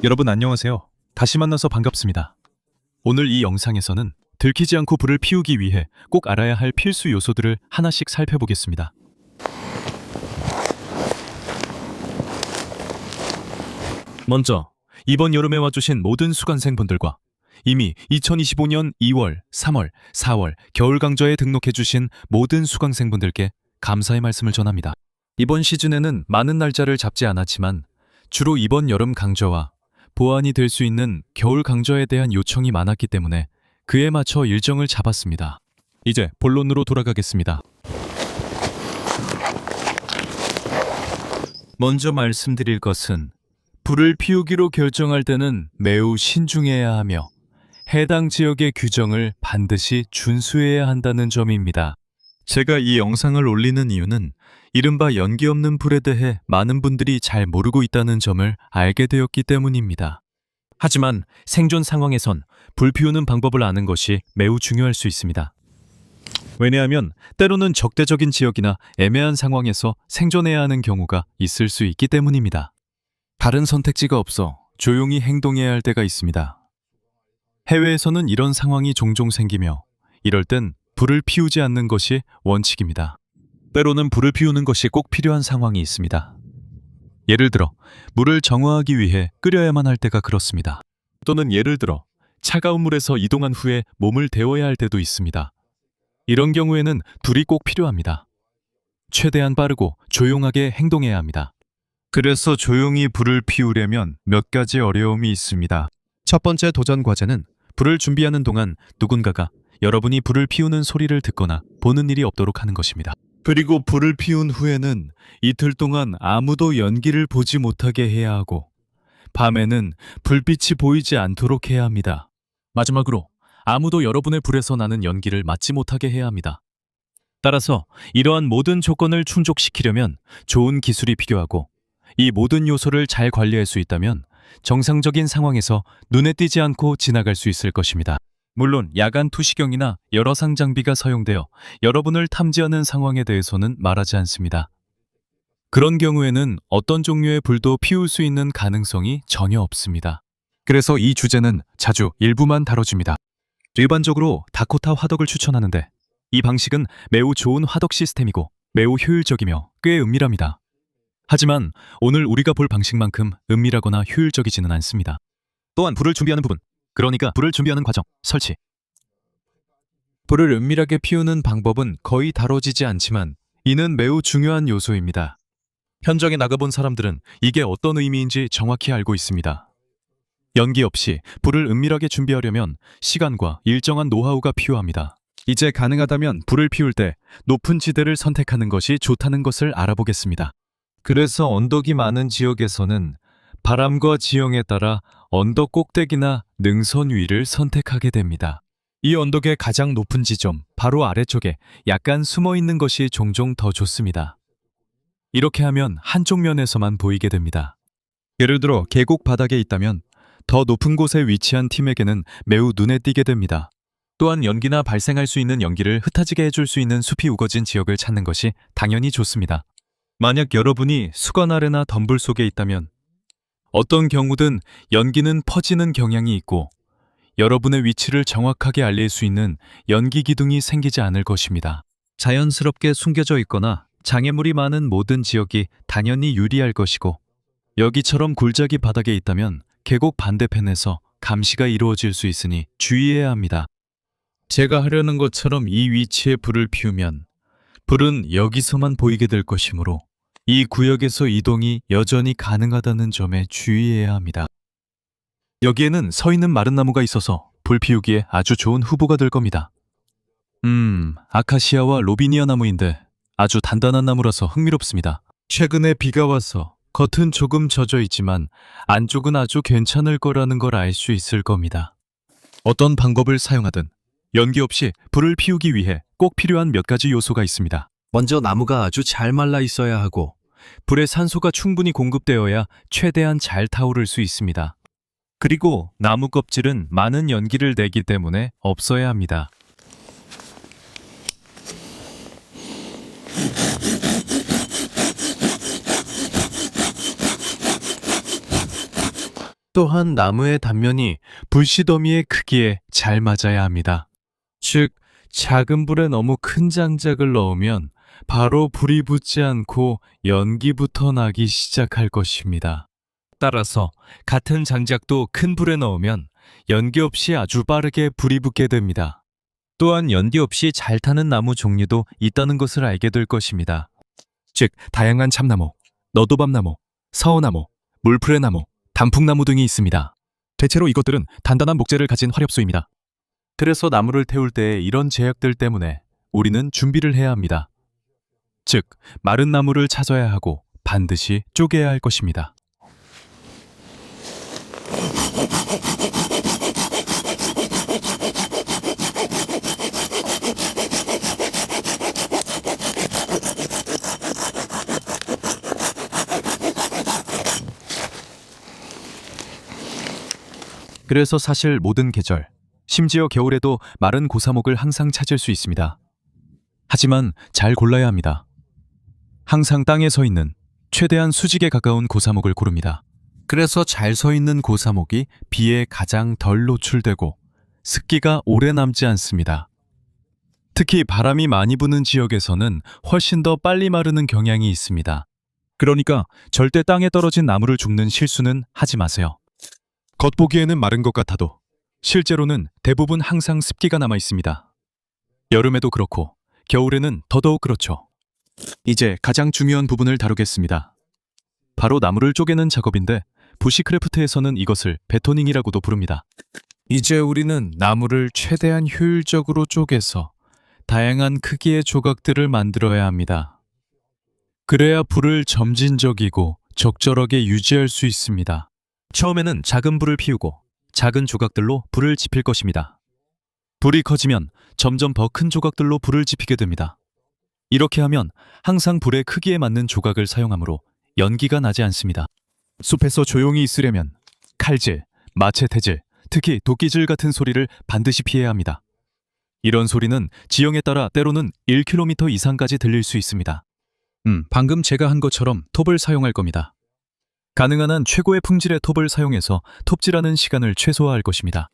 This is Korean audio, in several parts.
여러분 안녕하세요. 다시 만나서 반갑습니다. 오늘 이 영상에서는 들키지 않고 불을 피우기 위해 꼭 알아야 할 필수 요소들을 하나씩 살펴보겠습니다. 먼저 이번 여름에 와주신 모든 수강생분들과 이미 2025년 2월, 3월, 4월 겨울 강좌에 등록해주신 모든 수강생분들께 감사의 말씀을 전합니다. 이번 시즌에는 많은 날짜를 잡지 않았지만 주로 이번 여름 강좌와 보완이 될 수 있는 겨울 강좌에 대한 요청이 많았기 때문에 그에 맞춰 일정을 잡았습니다. 이제 본론으로 돌아가겠습니다. 먼저 말씀드릴 것은 불을 피우기로 결정할 때는 매우 신중해야 하며 해당 지역의 규정을 반드시 준수해야 한다는 점입니다. 제가 이 영상을 올리는 이유는 이른바 연기 없는 불에 대해 많은 분들이 잘 모르고 있다는 점을 알게 되었기 때문입니다. 하지만 생존 상황에선 불 피우는 방법을 아는 것이 매우 중요할 수 있습니다. 왜냐하면 때로는 적대적인 지역이나 애매한 상황에서 생존해야 하는 경우가 있을 수 있기 때문입니다. 다른 선택지가 없어 조용히 행동해야 할 때가 있습니다. 해외에서는 이런 상황이 종종 생기며 이럴 땐 불을 피우지 않는 것이 원칙입니다. 때로는 불을 피우는 것이 꼭 필요한 상황이 있습니다. 예를 들어 물을 정화하기 위해 끓여야만 할 때가 그렇습니다. 또는 예를 들어 차가운 물에서 이동한 후에 몸을 데워야 할 때도 있습니다. 이런 경우에는 둘이 꼭 필요합니다. 최대한 빠르고 조용하게 행동해야 합니다. 그래서 조용히 불을 피우려면 몇 가지 어려움이 있습니다. 첫 번째 도전 과제는 불을 준비하는 동안 누군가가 여러분이 불을 피우는 소리를 듣거나 보는 일이 없도록 하는 것입니다. 그리고 불을 피운 후에는 이틀 동안 아무도 연기를 보지 못하게 해야 하고 밤에는 불빛이 보이지 않도록 해야 합니다. 마지막으로 아무도 여러분의 불에서 나는 연기를 맡지 못하게 해야 합니다. 따라서 이러한 모든 조건을 충족시키려면 좋은 기술이 필요하고 이 모든 요소를 잘 관리할 수 있다면 정상적인 상황에서 눈에 띄지 않고 지나갈 수 있을 것입니다. 물론 야간 투시경이나 여러 상 장비가 사용되어 여러분을 탐지하는 상황에 대해서는 말하지 않습니다. 그런 경우에는 어떤 종류의 불도 피울 수 있는 가능성이 전혀 없습니다. 그래서 이 주제는 자주 일부만 다뤄집니다. 일반적으로 다코타 화덕을 추천하는데 이 방식은 매우 좋은 화덕 시스템이고 매우 효율적이며 꽤 은밀합니다. 하지만 오늘 우리가 볼 방식만큼 은밀하거나 효율적이지는 않습니다. 또한 불을 준비하는 부분, 그러니까 불을 준비하는 과정, 설치. 불을 은밀하게 피우는 방법은 거의 다뤄지지 않지만 이는 매우 중요한 요소입니다. 현장에 나가본 사람들은 이게 어떤 의미인지 정확히 알고 있습니다. 연기 없이 불을 은밀하게 준비하려면 시간과 일정한 노하우가 필요합니다. 이제 가능하다면 불을 피울 때 높은 지대를 선택하는 것이 좋다는 것을 알아보겠습니다. 그래서 언덕이 많은 지역에서는 바람과 지형에 따라 언덕 꼭대기나 능선 위를 선택하게 됩니다. 이 언덕의 가장 높은 지점, 바로 아래쪽에 약간 숨어 있는 것이 종종 더 좋습니다. 이렇게 하면 한쪽 면에서만 보이게 됩니다. 예를 들어 계곡 바닥에 있다면 더 높은 곳에 위치한 팀에게는 매우 눈에 띄게 됩니다. 또한 연기나 발생할 수 있는 연기를 흩어지게 해줄 수 있는 숲이 우거진 지역을 찾는 것이 당연히 좋습니다. 만약 여러분이 수건 아래나 덤불 속에 있다면 어떤 경우든 연기는 퍼지는 경향이 있고 여러분의 위치를 정확하게 알릴 수 있는 연기 기둥이 생기지 않을 것입니다. 자연스럽게 숨겨져 있거나 장애물이 많은 모든 지역이 당연히 유리할 것이고 여기처럼 굴작이 바닥에 있다면 계곡 반대편에서 감시가 이루어질 수 있으니 주의해야 합니다. 제가 하려는 것처럼 이 위치에 불을 피우면 불은 여기서만 보이게 될 것이므로 이 구역에서 이동이 여전히 가능하다는 점에 주의해야 합니다. 여기에는 서 있는 마른 나무가 있어서 불 피우기에 아주 좋은 후보가 될 겁니다. 아카시아와 로비니아 나무인데 아주 단단한 나무라서 흥미롭습니다. 최근에 비가 와서 겉은 조금 젖어 있지만 안쪽은 아주 괜찮을 거라는 걸 알 수 있을 겁니다. 어떤 방법을 사용하든 연기 없이 불을 피우기 위해 꼭 필요한 몇 가지 요소가 있습니다. 먼저 나무가 아주 잘 말라 있어야 하고 불에 산소가 충분히 공급되어야 최대한 잘 타오를 수 있습니다. 그리고 나무 껍질은 많은 연기를 내기 때문에 없어야 합니다. 또한 나무의 단면이 불씨더미의 크기에 잘 맞아야 합니다. 즉, 작은 불에 너무 큰 장작을 넣으면 바로 불이 붙지 않고 연기부터 나기 시작할 것입니다. 따라서 같은 장작도 큰 불에 넣으면 연기 없이 아주 빠르게 불이 붙게 됩니다. 또한 연기 없이 잘 타는 나무 종류도 있다는 것을 알게 될 것입니다. 즉, 다양한 참나무, 너도밤나무, 서어나무, 물풀의나무, 단풍나무 등이 있습니다. 대체로 이것들은 단단한 목재를 가진 화렵수입니다. 그래서 나무를 태울 때 이런 제약들 때문에 우리는 준비를 해야 합니다. 즉, 마른 나무를 찾아야 하고 반드시 쪼개야 할 것입니다. 그래서 사실 모든 계절, 심지어 겨울에도 마른 고사목을 항상 찾을 수 있습니다. 하지만 잘 골라야 합니다. 항상 땅에 서 있는 최대한 수직에 가까운 고사목을 고릅니다. 그래서 잘 서 있는 고사목이 비에 가장 덜 노출되고 습기가 오래 남지 않습니다. 특히 바람이 많이 부는 지역에서는 훨씬 더 빨리 마르는 경향이 있습니다. 그러니까 절대 땅에 떨어진 나무를 줍는 실수는 하지 마세요. 겉보기에는 마른 것 같아도 실제로는 대부분 항상 습기가 남아 있습니다. 여름에도 그렇고 겨울에는 더더욱 그렇죠. 이제 가장 중요한 부분을 다루겠습니다. 바로 나무를 쪼개는 작업인데 부시크래프트에서는 이것을 베토닝이라고도 부릅니다. 이제 우리는 나무를 최대한 효율적으로 쪼개서 다양한 크기의 조각들을 만들어야 합니다. 그래야 불을 점진적이고 적절하게 유지할 수 있습니다. 처음에는 작은 불을 피우고 작은 조각들로 불을 지필 것입니다. 불이 커지면 점점 더 큰 조각들로 불을 지피게 됩니다. 이렇게 하면 항상 불의 크기에 맞는 조각을 사용하므로 연기가 나지 않습니다. 숲에서 조용히 있으려면 칼질, 마체테질, 특히 도끼질 같은 소리를 반드시 피해야 합니다. 이런 소리는 지형에 따라 때로는 1km 이상까지 들릴 수 있습니다. 방금 제가 한 것처럼 톱을 사용할 겁니다. 가능한 한 최고의 품질의 톱을 사용해서 톱질하는 시간을 최소화할 것입니다.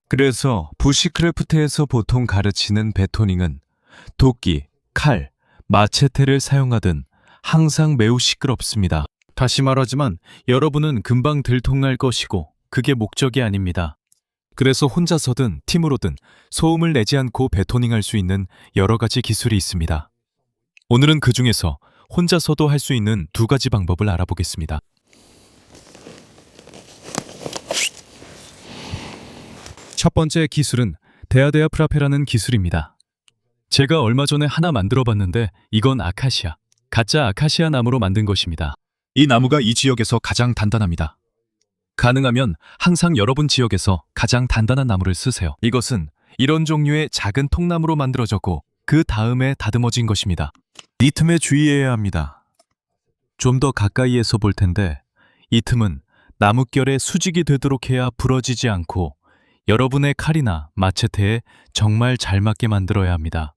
그래서 부시크래프트에서 보통 가르치는 베토닝은 도끼, 칼, 마체테를 사용하든 항상 매우 시끄럽습니다. 다시 말하지만 여러분은 금방 들통날 것이고 그게 목적이 아닙니다. 그래서 혼자서든 팀으로든 소음을 내지 않고 베토닝할 수 있는 여러 가지 기술이 있습니다. 오늘은 그 중에서 혼자서도 할 수 있는 2가지 방법을 알아보겠습니다. 첫 번째 기술은 데아데아 프라페라는 기술입니다. 제가 얼마 전에 하나 만들어 봤는데 이건 아카시아, 가짜 아카시아 나무로 만든 것입니다. 이 나무가 이 지역에서 가장 단단합니다. 가능하면 항상 여러분 지역에서 가장 단단한 나무를 쓰세요. 이것은 이런 종류의 작은 통나무로 만들어졌고 그 다음에 다듬어진 것입니다. 이 틈에 주의해야 합니다. 좀 더 가까이에서 볼 텐데 이 틈은 나뭇결에 수직이 되도록 해야 부러지지 않고 여러분의 칼이나 마체테에 정말 잘 맞게 만들어야 합니다.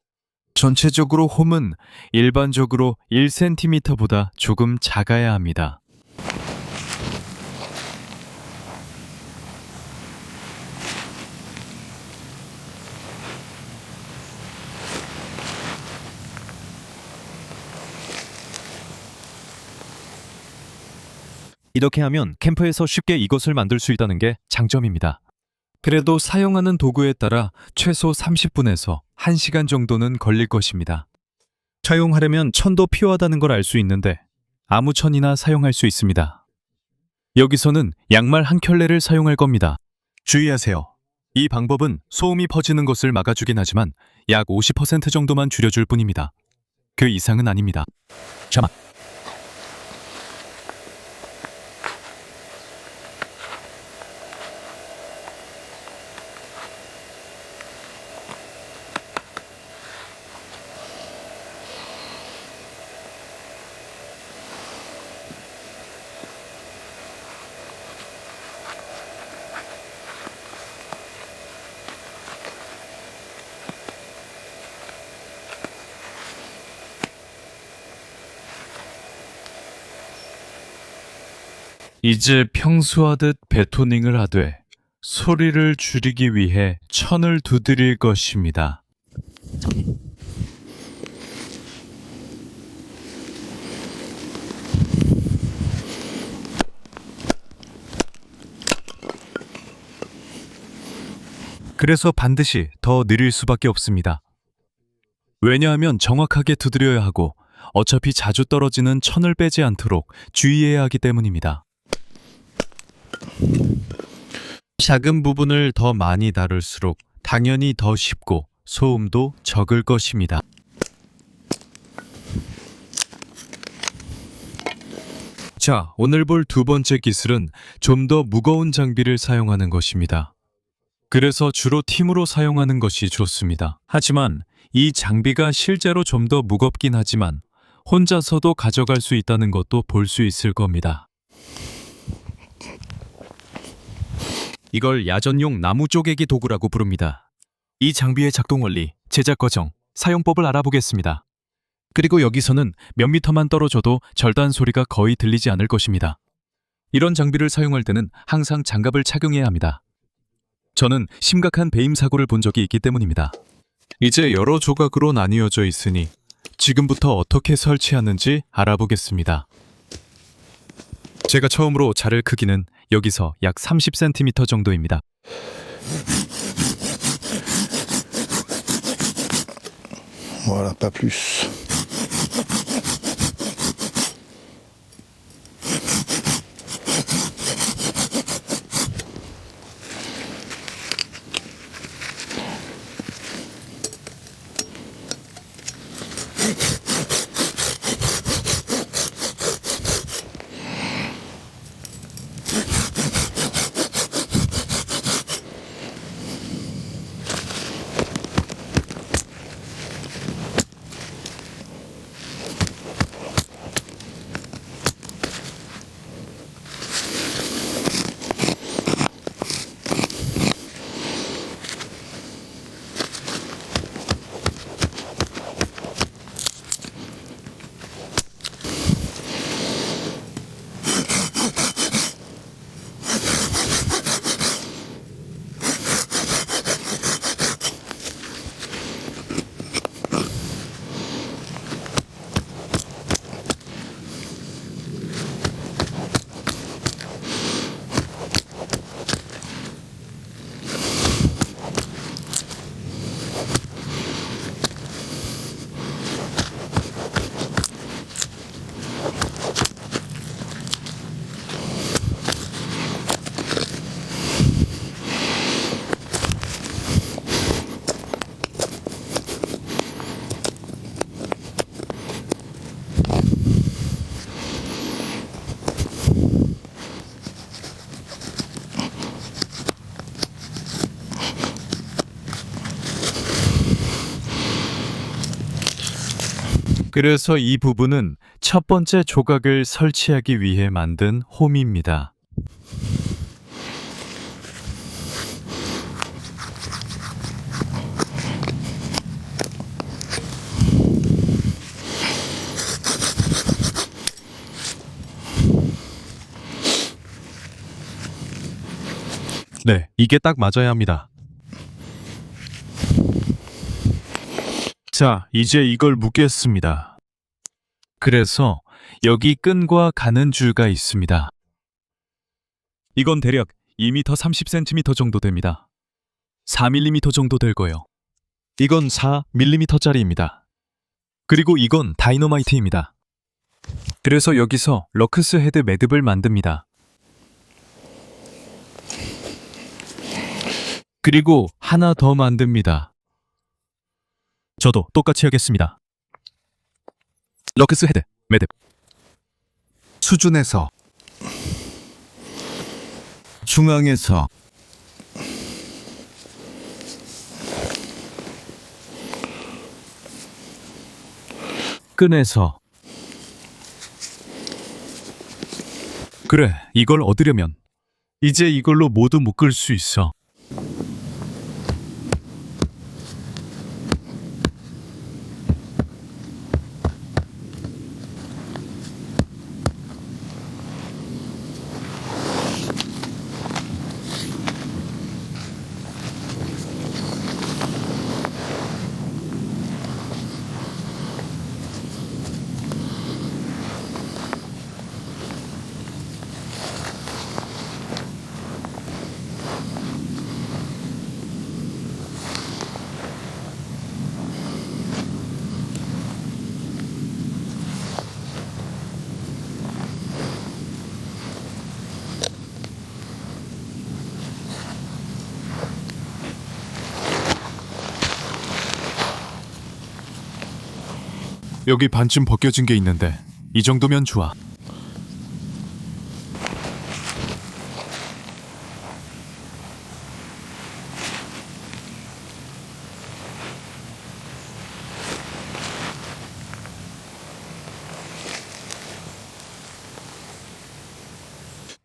전체적으로 홈은 일반적으로 1cm보다 조금 작아야 합니다. 이렇게 하면 캠프에서 쉽게 이것을 만들 수 있다는 게 장점입니다. 그래도 사용하는 도구에 따라 최소 30분에서 1시간 정도는 걸릴 것입니다. 사용하려면 천도 필요하다는 걸 알 수 있는데 아무 천이나 사용할 수 있습니다. 여기서는 양말 한 켤레를 사용할 겁니다. 주의하세요. 이 방법은 소음이 퍼지는 것을 막아주긴 하지만 약 50% 정도만 줄여줄 뿐입니다. 그 이상은 아닙니다. 자막. 이제 평소 하듯 베토닝을 하되 소리를 줄이기 위해 천을 두드릴 것입니다. 그래서 반드시 더 느릴 수밖에 없습니다. 왜냐하면 정확하게 두드려야 하고 어차피 자주 떨어지는 천을 빼지 않도록 주의해야 하기 때문입니다. 작은 부분을 더 많이 다룰수록 당연히 더 쉽고 소음도 적을 것입니다. 자, 오늘 볼 두 번째 기술은 좀 더 무거운 장비를 사용하는 것입니다. 그래서 주로 팀으로 사용하는 것이 좋습니다. 하지만 이 장비가 실제로 좀 더 무겁긴 하지만 혼자서도 가져갈 수 있다는 것도 볼 수 있을 겁니다. 이걸 야전용 나무 쪼개기 도구라고 부릅니다. 이 장비의 작동 원리, 제작 과정, 사용법을 알아보겠습니다. 그리고 여기서는 몇 미터만 떨어져도 절단 소리가 거의 들리지 않을 것입니다. 이런 장비를 사용할 때는 항상 장갑을 착용해야 합니다. 저는 심각한 배임 사고를 본 적이 있기 때문입니다. 이제 여러 조각으로 나뉘어져 있으니 지금부터 어떻게 설치하는지 알아보겠습니다. 제가 처음으로 자를 크기는 여기서 약 30cm 정도입니다. Voilà, pas plus. 그래서 이 부분은 첫 번째 조각을 설치하기 위해 만든 홈입니다. 네, 이게 딱 맞아야 합니다. 자, 이제 이걸 묶겠습니다. 그래서 여기 끈과 가는 줄가 있습니다. 이건 대략 2m 30cm 정도 됩니다. 4mm 정도 될 거예요. 이건 4mm짜리입니다. 그리고 이건 다이너마이트입니다. 그래서 여기서 럭크스 헤드 매듭을 만듭니다. 그리고 하나 더 만듭니다. 저도 똑같이 하겠습니다. 럭크스 헤드, 매듭. 수준에서 중앙에서 끈에서. 그래, 이걸 얻으려면 이제 이걸로 모두 묶을 수 있어. 여기 반쯤 벗겨진 게 있는데 이 정도면 좋아.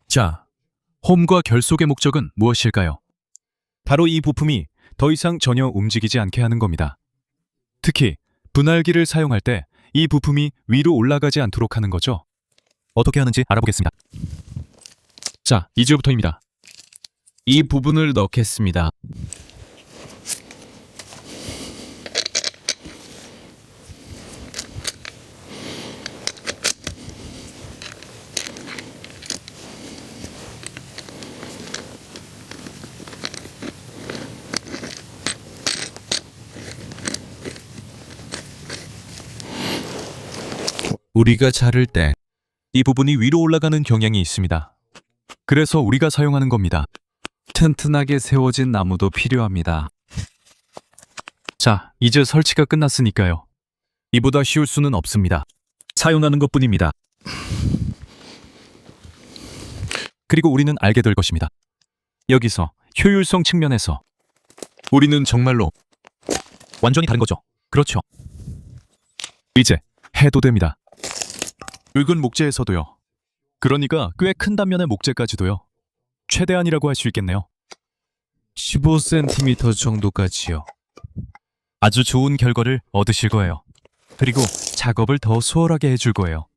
자, 홈과 결속의 목적은 무엇일까요? 바로 이 부품이 더 이상 전혀 움직이지 않게 하는 겁니다. 특히 분할기를 사용할 때 이 부품이 위로 올라가지 않도록 하는 거죠. 어떻게 하는지 알아보겠습니다. 자, 이제부터입니다. 이 부분을 넣겠습니다. 우리가 자를 때 이 부분이 위로 올라가는 경향이 있습니다. 그래서 우리가 사용하는 겁니다. 튼튼하게 세워진 나무도 필요합니다. 자, 이제 설치가 끝났으니까요. 이보다 쉬울 수는 없습니다. 사용하는 것뿐입니다. 그리고 우리는 알게 될 것입니다. 여기서 효율성 측면에서 우리는 정말로 완전히 다른 거죠. 그렇죠. 이제 해도 됩니다. 굵은 목재에서도요. 그러니까 꽤 큰 단면의 목재까지도요. 최대한이라고 할 수 있겠네요. 15cm 정도까지요. 아주 좋은 결과를 얻으실 거예요. 그리고 작업을 더 수월하게 해줄 거예요.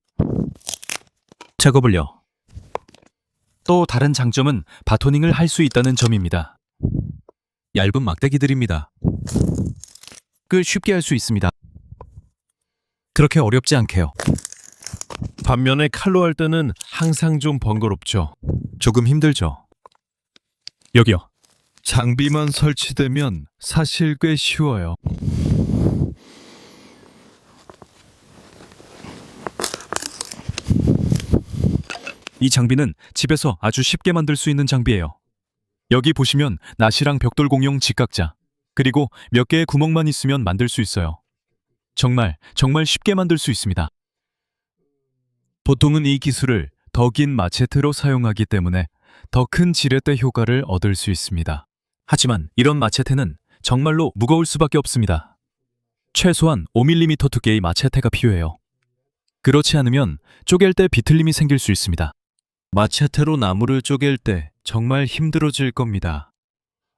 작업을요. 또 다른 장점은 바토닝을 할 수 있다는 점입니다. 얇은 막대기들입니다. 꽤 쉽게 할 수 있습니다. 그렇게 어렵지 않게요. 반면에 칼로 할 때는 항상 좀 번거롭죠. 조금 힘들죠. 여기요. 장비만 설치되면 사실 꽤 쉬워요. 이 장비는 집에서 아주 쉽게 만들 수 있는 장비예요. 여기 보시면 낫이랑 벽돌 공용 직각자, 그리고 몇 개의 구멍만 있으면 만들 수 있어요. 정말 쉽게 만들 수 있습니다. 보통은 이 기술을 더 긴 마체테로 사용하기 때문에 더 큰 지렛대 효과를 얻을 수 있습니다. 하지만 이런 마체테는 정말로 무거울 수밖에 없습니다. 최소한 5mm 두께의 마체테가 필요해요. 그렇지 않으면 쪼갤 때 비틀림이 생길 수 있습니다. 마체테로 나무를 쪼갤 때 정말 힘들어질 겁니다.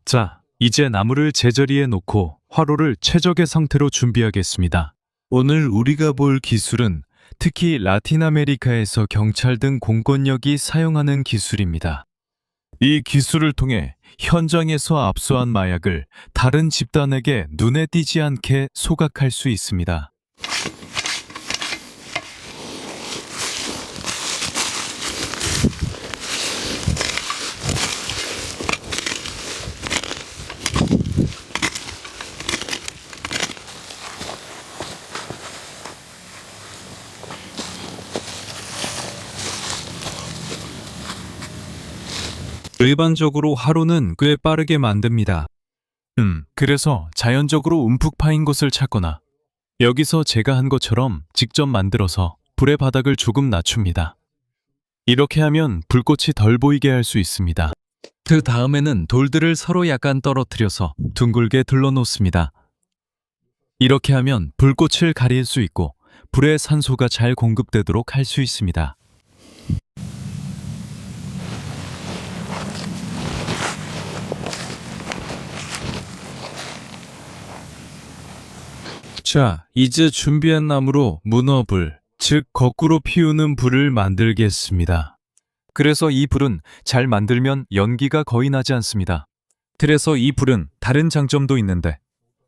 자, 이제 나무를 제자리에 놓고 화로를 최적의 상태로 준비하겠습니다. 오늘 우리가 볼 기술은 특히 라틴 아메리카에서 경찰 등 공권력이 사용하는 기술입니다. 이 기술을 통해 현장에서 압수한 마약을 다른 집단에게 눈에 띄지 않게 소각할 수 있습니다. 일반적으로 화로는 꽤 빠르게 만듭니다. 그래서 자연적으로 움푹 파인 곳을 찾거나 여기서 제가 한 것처럼 직접 만들어서 불의 바닥을 조금 낮춥니다. 이렇게 하면 불꽃이 덜 보이게 할 수 있습니다. 그 다음에는 돌들을 서로 약간 떨어뜨려서 둥글게 둘러놓습니다. 이렇게 하면 불꽃을 가릴 수 있고 불에 산소가 잘 공급되도록 할 수 있습니다. 자, 이제 준비한 나무로 문어불, 즉 거꾸로 피우는 불을 만들겠습니다. 그래서 이 불은 잘 만들면 연기가 거의 나지 않습니다. 그래서 이 불은 다른 장점도 있는데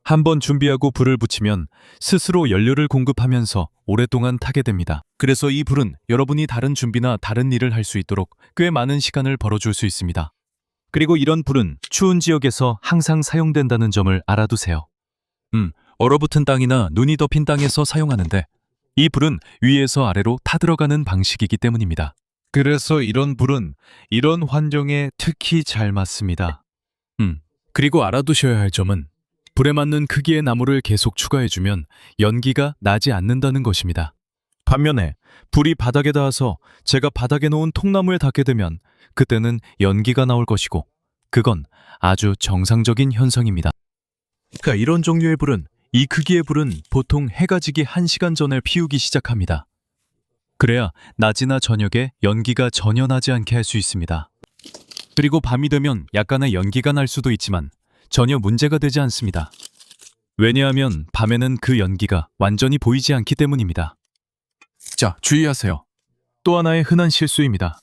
한번 준비하고 불을 붙이면 스스로 연료를 공급하면서 오랫동안 타게 됩니다. 그래서 이 불은 여러분이 다른 준비나 다른 일을 할 수 있도록 꽤 많은 시간을 벌어줄 수 있습니다. 그리고 이런 불은 추운 지역에서 항상 사용된다는 점을 알아두세요. 얼어붙은 땅이나 눈이 덮인 땅에서 사용하는데 이 불은 위에서 아래로 타들어가는 방식이기 때문입니다. 그래서 이런 불은 이런 환경에 특히 잘 맞습니다. 그리고 알아두셔야 할 점은 불에 맞는 크기의 나무를 계속 추가해주면 연기가 나지 않는다는 것입니다. 반면에 불이 바닥에 닿아서 제가 바닥에 놓은 통나무에 닿게 되면 그때는 연기가 나올 것이고 그건 아주 정상적인 현상입니다. 그러니까 이런 종류의 불은, 이 크기의 불은 보통 해가 지기 1시간 전에 피우기 시작합니다. 그래야 낮이나 저녁에 연기가 전혀 나지 않게 할 수 있습니다. 그리고 밤이 되면 약간의 연기가 날 수도 있지만 전혀 문제가 되지 않습니다. 왜냐하면 밤에는 그 연기가 완전히 보이지 않기 때문입니다. 자, 주의하세요. 또 하나의 흔한 실수입니다.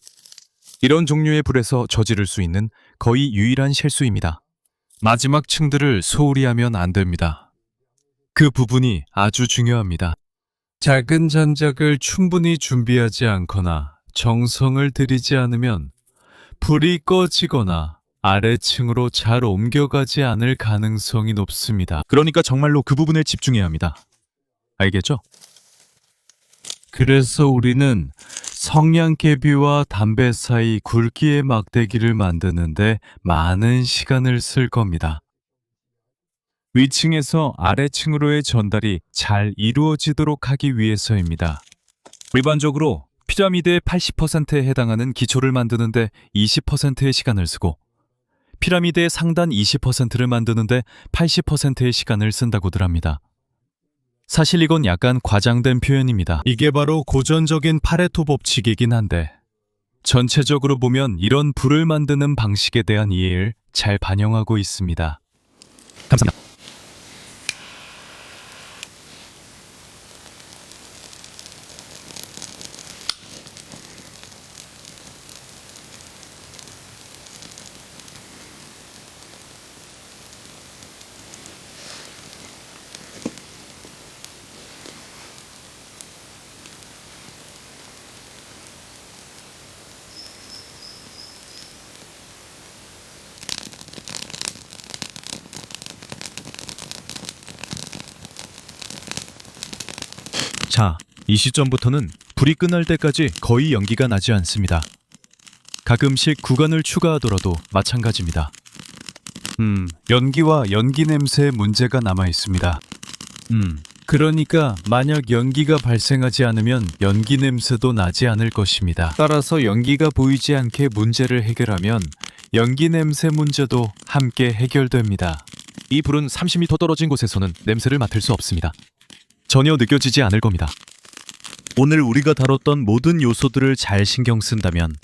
이런 종류의 불에서 저지를 수 있는 거의 유일한 실수입니다. 마지막 층들을 소홀히 하면 안 됩니다. 그 부분이 아주 중요합니다. 작은 장작을 충분히 준비하지 않거나 정성을 들이지 않으면 불이 꺼지거나 아래층으로 잘 옮겨가지 않을 가능성이 높습니다. 그러니까 정말로 그 부분에 집중해야 합니다. 알겠죠? 그래서 우리는 성냥개비와 담배 사이 굵기의 막대기를 만드는데 많은 시간을 쓸 겁니다. 위층에서 아래층으로의 전달이 잘 이루어지도록 하기 위해서입니다. 일반적으로 피라미드의 80%에 해당하는 기초를 만드는데 20%의 시간을 쓰고 피라미드의 상단 20%를 만드는데 80%의 시간을 쓴다고들 합니다. 사실 이건 약간 과장된 표현입니다. 이게 바로 고전적인 파레토 법칙이긴 한데 전체적으로 보면 이런 불을 만드는 방식에 대한 이해를 잘 반영하고 있습니다. 감사합니다. 자, 이 시점부터는 불이 끝날 때까지 거의 연기가 나지 않습니다. 가끔씩 구간을 추가하더라도 마찬가지입니다. 연기와 연기 냄새에 문제가 남아 있습니다. 그러니까 만약 연기가 발생하지 않으면 연기 냄새도 나지 않을 것입니다. 따라서 연기가 보이지 않게 문제를 해결하면 연기 냄새 문제도 함께 해결됩니다. 이 불은 30m 떨어진 곳에서는 냄새를 맡을 수 없습니다. 전혀 느껴지지 않을 겁니다. 오늘 우리가 다뤘던 모든 요소들을 잘 신경 쓴다면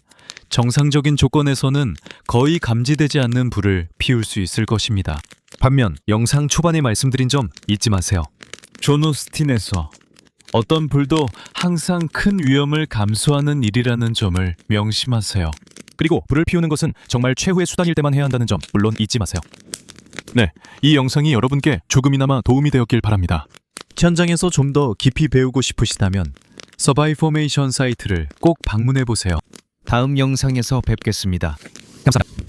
정상적인 조건에서는 거의 감지되지 않는 불을 피울 수 있을 것입니다. 반면 영상 초반에 말씀드린 점 잊지 마세요. 존 오스틴에서 어떤 불도 항상 큰 위험을 감수하는 일이라는 점을 명심하세요. 그리고 불을 피우는 것은 정말 최후의 수단일 때만 해야 한다는 점 물론 잊지 마세요. 네, 이 영상이 여러분께 조금이나마 도움이 되었길 바랍니다. 현장에서 좀 더 깊이 배우고 싶으시다면 서바이포메이션 사이트를 꼭 방문해 보세요. 다음 영상에서 뵙겠습니다. 감사합니다.